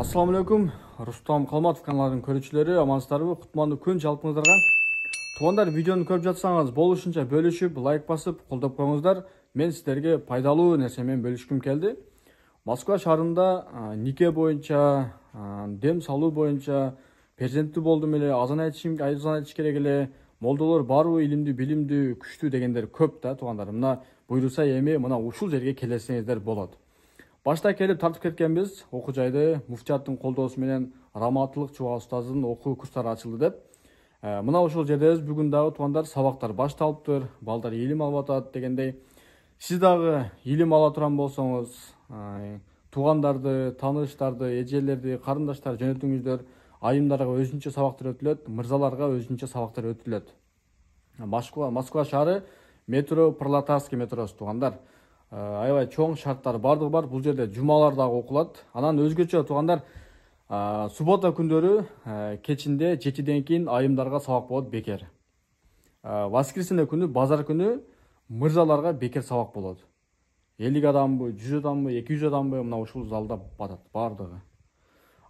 Assalamu alaikum. Рустам Қалматов каналының көрүүчүлөрү, амансыздарбы? Кутмандуу күн жалпыңыздарга. Туугандар, видеону көрүп жатсаңыз, болушунча бөлүшүп, лайк басып, колдоп коюңуздар. Мен сиздерге пайдалуу нерсе менен бөлүшкүм келди. Москва шаарында нике боюнча, дем салуу боюнча, перзенттүү болдум эле, азан айтыш керек эле, молдолор барбы, илимдүү, билимдүү, күчтүү дегендер көп да, туугандар. Мына буйруса эми мына ушул жерге келесеңиздер болот. Башта келип тартып кеткенбиз, окуу жайды муфтияттын колдоосу менен Раматылык Чуба устазынын окуу курстары ачылды деп. Мына ушул жердебиз, бүгүн дагы туугандар сабактар башталыптыр, балдар илим алып атат дегендей. Сиз дагы илим ала турган болсоңуз, туугандарды, тааныштарды, эжелерди, карындаштарды жөнөтүңүздөр. Айымдарга өзүнчө сабактар өтүлөт, мырзаларга өзүнчө сабактар өтүлөт. Москва шаары метро Пролетарский метросу туугандар. Аябай чоң шарттар бардыгы бар. Бул жерде жумалар дагы окулат. Анан өзгөчө туугандар, суббота күндөрү кечинде 7ден кийин айымдарга сабак болот бекер. Воскресенье күнү, базар күнү мырзаларга бекер сабак болот. 50 адамбы, 100 адамбы, 200 адамбы мына ушул залда батат бардыгы.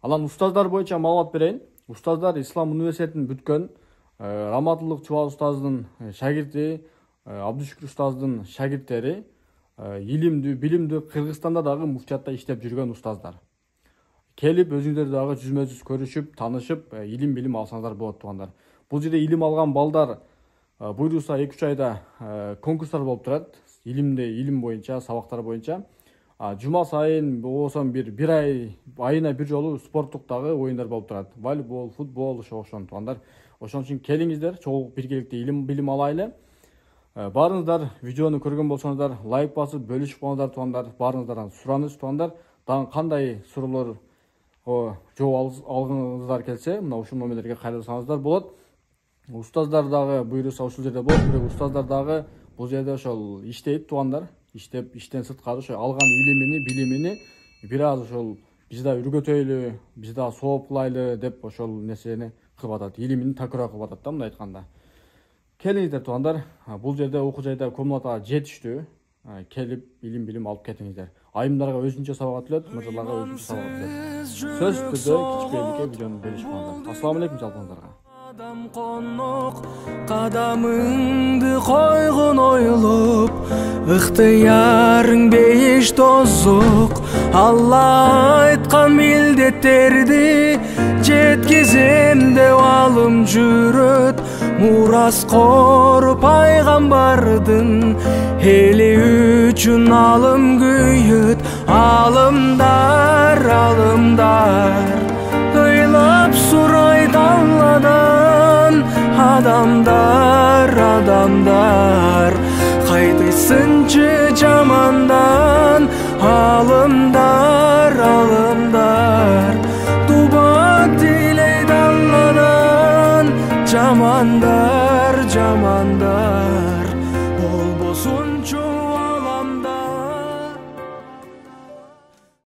Анан устаздар боюнча маалымат берейин. Устаздар Ислам университетин бүткөн, Раматылык Чуба устазынын шагирти, Абдушүкүр устаздын шагирттери, илимдүү, билимдүү, Кыргызстанда дагы муфтиятта иштеп жүргөн устаздар. Келип өзүңдөр дагы жүзмө-жүз көрүшүп, таанышып, илим билим алсаңыздар болот туугандар. Бул жерде илим алган балдар буйруса 2-3 айда конкурстар болуп турат. Илим боюнча, сабактар боюнча. Жума сайын болсо бир ай, айына бир жолу спорттук дагы оюндар болуп турат. Волейбол, футбол, ошон туугандар. Ошон үчүн келиңиздер, чогуу биргеликте илим билим алайлы. Барыңыздар, видеону көргөн болсоңуздар, лайк басып, бөлүшүп коңуздар туугандар. Барыңыздардан сураныч туугандар. Дагы кандай суроолор жооп алгыңыздар келсе, мына ушул номерлерге кайрылсаңыздар болот. Устаздар дагы буйруса ушул жерде болот, бирок устаздар дагы бул жерде ошол иштейт туугандар. Иштеп, иштен сырткары ошо алган илимини, билимини бир аз ошол биз да үргөтөйлү, биз да сооп кылайлы деп ошол нерсени кылып атат. Илимин такыра кылып атат да, мындай айтканда. Келиңиздер туугандар, бул жерде окуу жайда комната жетиштүү. Келип илим билим алып кетиңиздер. Айымдарга өзүнчө сабак өтүлөт, мырзаларга өзүнчө сабак өтүлөт. Сөз түрдө кичпейликке видеону бөлүшүп коңуздар. Ассаламу алейкум жалпыңыздарга. Адам конок, кадамыңды койгон ойлоп, ыктыярың бейиш тозук. Алла айткан милдеттерди жеткизем деп алым жүрөт. Мураскор пайгамбардын эли үчүн алым күйөт. Алымдар, алымдар ыйлап сурайт Алладан. Адамдар, адамдар кайтыйсынчы